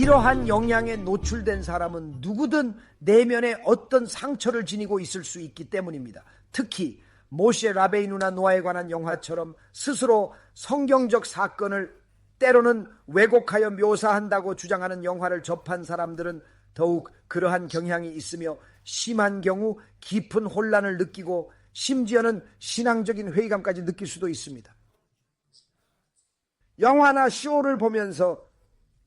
이러한 영향에 노출된 사람은 누구든 내면에 어떤 상처를 지니고 있을 수 있기 때문입니다. 특히 모세 라베이누나 노아에 관한 영화처럼 스스로 성경적 사건을 때로는 왜곡하여 묘사한다고 주장하는 영화를 접한 사람들은 더욱 그러한 경향이 있으며 심한 경우 깊은 혼란을 느끼고 심지어는 신앙적인 회의감까지 느낄 수도 있습니다. 영화나 쇼를 보면서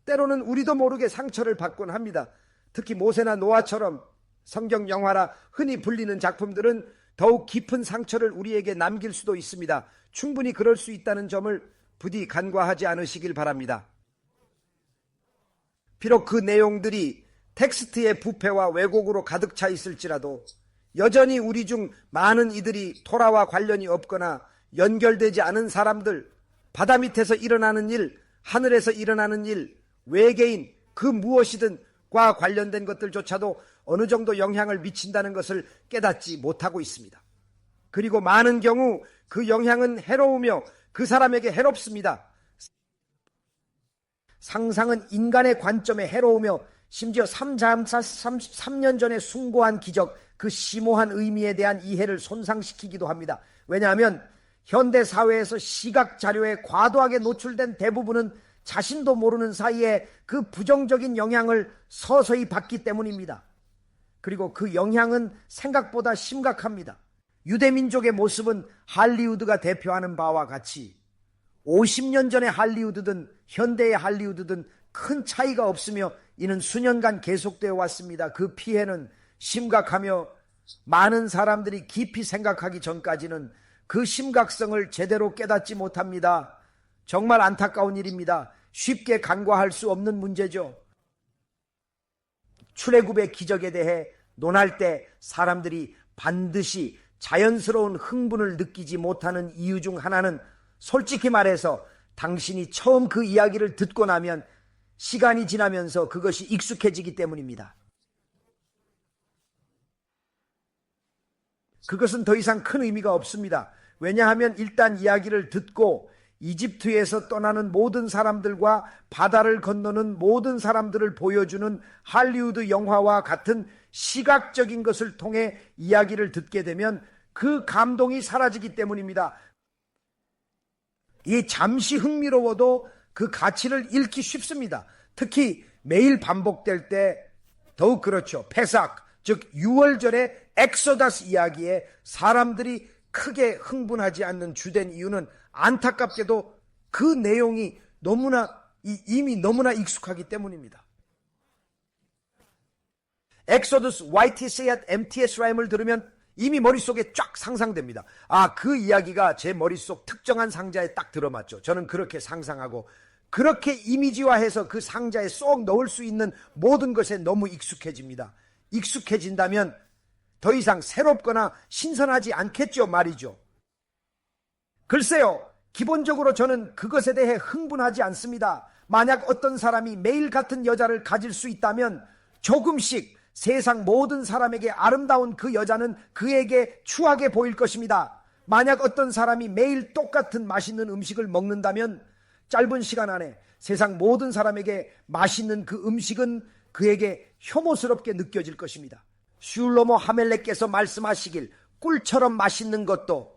때로는 우리도 모르게 상처를 받곤 합니다. 특히 모세나 노아처럼 성경 영화라 흔히 불리는 작품들은 더욱 깊은 상처를 우리에게 남길 수도 있습니다. 충분히 그럴 수 있다는 점을 부디 간과하지 않으시길 바랍니다. 비록 그 내용들이 텍스트의 부패와 왜곡으로 가득 차 있을지라도 여전히 우리 중 많은 이들이 토라와 관련이 없거나 연결되지 않은 사람들, 바다 밑에서 일어나는 일, 하늘에서 일어나는 일, 외계인, 그 무엇이든과 관련된 것들조차도 어느 정도 영향을 미친다는 것을 깨닫지 못하고 있습니다. 그리고 많은 경우 그 영향은 해로우며 그 사람에게 해롭습니다. 상상은 인간의 관점에 해로우며 심지어 33년 전에 숭고한 기적, 그 심오한 의미에 대한 이해를 손상시키기도 합니다. 왜냐하면 현대 사회에서 시각 자료에 과도하게 노출된 대부분은 자신도 모르는 사이에 그 부정적인 영향을 서서히 받기 때문입니다. 그리고 그 영향은 생각보다 심각합니다. 유대민족의 모습은 할리우드가 대표하는 바와 같이 50년 전의 할리우드든 현대의 할리우드든 큰 차이가 없으며 이는 수년간 계속되어 왔습니다. 그 피해는 심각하며 많은 사람들이 깊이 생각하기 전까지는 그 심각성을 제대로 깨닫지 못합니다. 정말 안타까운 일입니다. 쉽게 간과할 수 없는 문제죠. 출애굽의 기적에 대해 논할 때 사람들이 반드시 자연스러운 흥분을 느끼지 못하는 이유 중 하나는 솔직히 말해서 당신이 처음 그 이야기를 듣고 나면 시간이 지나면서 그것이 익숙해지기 때문입니다. 그것은 더 이상 큰 의미가 없습니다. 왜냐하면 일단 이야기를 듣고 이집트에서 떠나는 모든 사람들과 바다를 건너는 모든 사람들을 보여주는 할리우드 영화와 같은 시각적인 것을 통해 이야기를 듣게 되면 그 감동이 사라지기 때문입니다. 이 잠시 흥미로워도 그 가치를 잃기 쉽습니다. 특히 매일 반복될 때 더욱 그렇죠. 페삭, 즉 유월절의 엑소다스 이야기에 사람들이 크게 흥분하지 않는 주된 이유는 안타깝게도 그 내용이 이미 너무나 익숙하기 때문입니다. 엑소더스 YTC at MTS 라임을 들으면 이미 머릿속에 쫙 상상됩니다. 그 이야기가 제 머릿속 특정한 상자에 딱 들어맞죠. 저는 그렇게 상상하고 그렇게 이미지화해서 그 상자에 쏙 넣을 수 있는 모든 것에 너무 익숙해집니다. 익숙해진다면 더 이상 새롭거나 신선하지 않겠죠 말이죠. 글쎄요, 기본적으로 저는 그것에 대해 흥분하지 않습니다. 만약 어떤 사람이 매일 같은 여자를 가질 수 있다면 조금씩 세상 모든 사람에게 아름다운 그 여자는 그에게 추하게 보일 것입니다. 만약 어떤 사람이 매일 똑같은 맛있는 음식을 먹는다면 짧은 시간 안에 세상 모든 사람에게 맛있는 그 음식은 그에게 혐오스럽게 느껴질 것입니다. 슐로모 하멜렉께서 말씀하시길 꿀처럼 맛있는 것도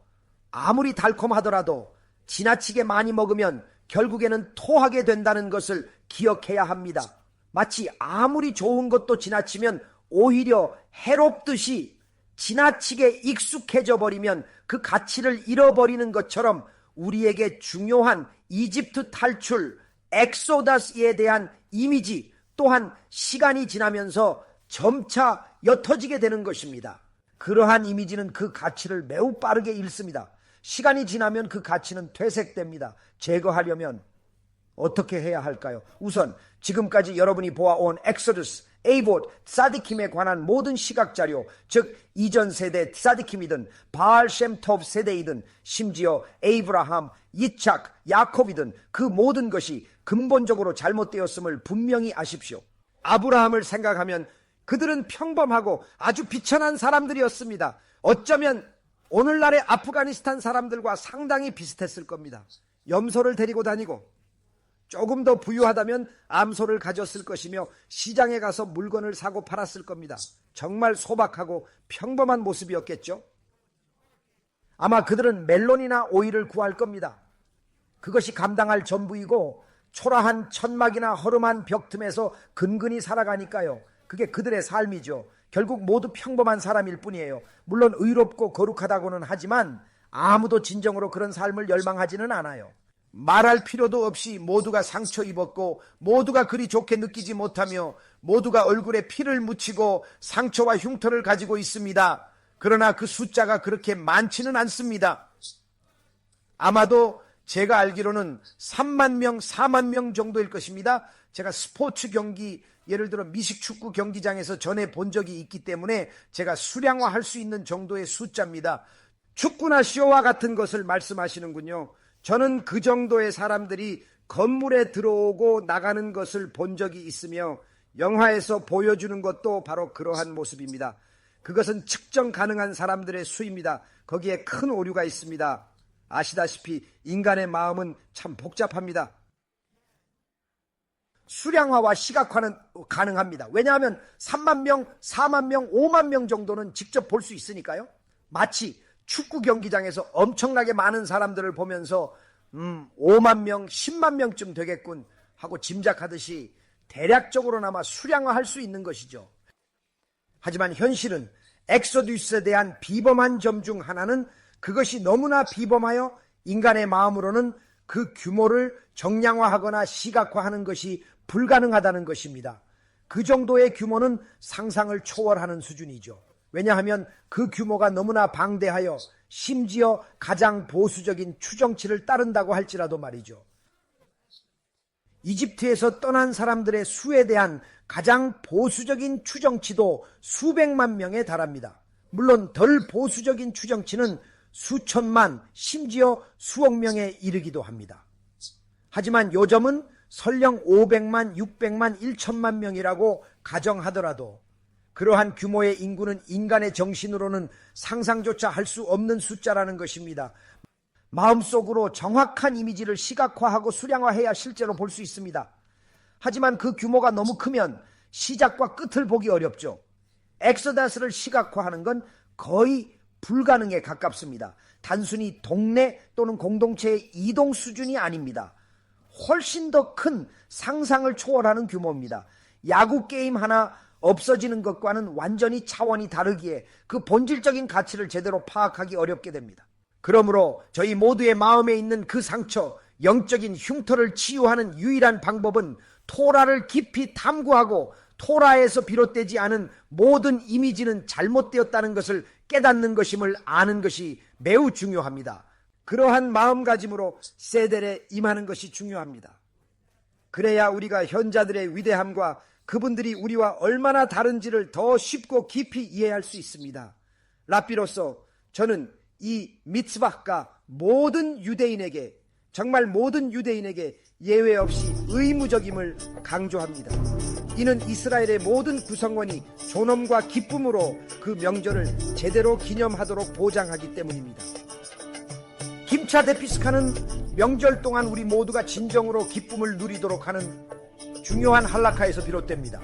아무리 달콤하더라도 지나치게 많이 먹으면 결국에는 토하게 된다는 것을 기억해야 합니다. 마치 아무리 좋은 것도 지나치면 오히려 해롭듯이 지나치게 익숙해져 버리면 그 가치를 잃어버리는 것처럼 우리에게 중요한 이집트 탈출, 엑소다스에 대한 이미지 또한 시간이 지나면서 점차 옅어지게 되는 것입니다. 그러한 이미지는 그 가치를 매우 빠르게 잃습니다. 시간이 지나면 그 가치는 퇴색됩니다. 제거하려면 어떻게 해야 할까요? 우선 지금까지 여러분이 보아온 엑소더스, 에이봇, 사디킴에 관한 모든 시각자료, 즉 이전 세대 사디킴이든 바알 셴톱 세대이든 심지어 에이브라함, 이착, 야콥이든 그 모든 것이 근본적으로 잘못되었음을 분명히 아십시오. 아브라함을 생각하면 그들은 평범하고 아주 비천한 사람들이었습니다. 어쩌면 오늘날의 아프가니스탄 사람들과 상당히 비슷했을 겁니다. 염소를 데리고 다니고 조금 더 부유하다면 암소를 가졌을 것이며 시장에 가서 물건을 사고 팔았을 겁니다. 정말 소박하고 평범한 모습이었겠죠. 아마 그들은 멜론이나 오이를 구할 겁니다. 그것이 감당할 전부이고 초라한 천막이나 허름한 벽 틈에서 근근히 살아가니까요. 그게 그들의 삶이죠. 결국 모두 평범한 사람일 뿐이에요. 물론 의롭고 거룩하다고는 하지만 아무도 진정으로 그런 삶을 열망하지는 않아요. 말할 필요도 없이 모두가 상처 입었고 모두가 그리 좋게 느끼지 못하며 모두가 얼굴에 피를 묻히고 상처와 흉터를 가지고 있습니다. 그러나 그 숫자가 그렇게 많지는 않습니다. 아마도 제가 알기로는 3만 명, 4만 명 정도일 것입니다. 제가 스포츠 경기, 예를 들어 미식축구 경기장에서 전에 본 적이 있기 때문에 제가 수량화할 수 있는 정도의 숫자입니다. 축구나 쇼와 같은 것을 말씀하시는군요. 저는 그 정도의 사람들이 건물에 들어오고 나가는 것을 본 적이 있으며 영화에서 보여주는 것도 바로 그러한 모습입니다. 그것은 측정 가능한 사람들의 수입니다. 거기에 큰 오류가 있습니다. 아시다시피 인간의 마음은 참 복잡합니다. 수량화와 시각화는 가능합니다. 왜냐하면 3만 명, 4만 명, 5만 명 정도는 직접 볼 수 있으니까요. 마치 축구 경기장에서 엄청나게 많은 사람들을 보면서 5만 명, 10만 명쯤 되겠군 하고 짐작하듯이 대략적으로나마 수량화할 수 있는 것이죠. 하지만 현실은 엑소두스에 대한 비범한 점 중 하나는 그것이 너무나 비범하여 인간의 마음으로는 그 규모를 정량화하거나 시각화하는 것이 불가능하다는 것입니다. 그 정도의 규모는 상상을 초월하는 수준이죠. 왜냐하면 그 규모가 너무나 방대하여 심지어 가장 보수적인 추정치를 따른다고 할지라도 말이죠. 이집트에서 떠난 사람들의 수에 대한 가장 보수적인 추정치도 수백만 명에 달합니다. 물론 덜 보수적인 추정치는 수천만, 심지어 수억 명에 이르기도 합니다. 하지만 요점은 설령 500만, 600만, 1천만 명이라고 가정하더라도 그러한 규모의 인구는 인간의 정신으로는 상상조차 할 수 없는 숫자라는 것입니다. 마음속으로 정확한 이미지를 시각화하고 수량화해야 실제로 볼 수 있습니다. 하지만 그 규모가 너무 크면 시작과 끝을 보기 어렵죠. 엑소더스를 시각화하는 건 거의 불가능에 가깝습니다. 단순히 동네 또는 공동체의 이동 수준이 아닙니다. 훨씬 더 큰 상상을 초월하는 규모입니다. 야구 게임 하나 없어지는 것과는 완전히 차원이 다르기에 그 본질적인 가치를 제대로 파악하기 어렵게 됩니다. 그러므로 저희 모두의 마음에 있는 그 상처, 영적인 흉터를 치유하는 유일한 방법은 토라를 깊이 탐구하고 토라에서 비롯되지 않은 모든 이미지는 잘못되었다는 것을 깨닫는 것임을 아는 것이 매우 중요합니다. 그러한 마음가짐으로 세델에 임하는 것이 중요합니다. 그래야 우리가 현자들의 위대함과 그분들이 우리와 얼마나 다른지를 더 쉽고 깊이 이해할 수 있습니다. 랍비로서 저는 이 미츠바가 모든 유대인에게, 정말 모든 유대인에게 예외 없이 의무적임을 강조합니다. 이는 이스라엘의 모든 구성원이 존엄과 기쁨으로 그 명절을 제대로 기념하도록 보장하기 때문입니다. 김차 데피스카는 명절 동안 우리 모두가 진정으로 기쁨을 누리도록 하는 중요한 할라카에서 비롯됩니다.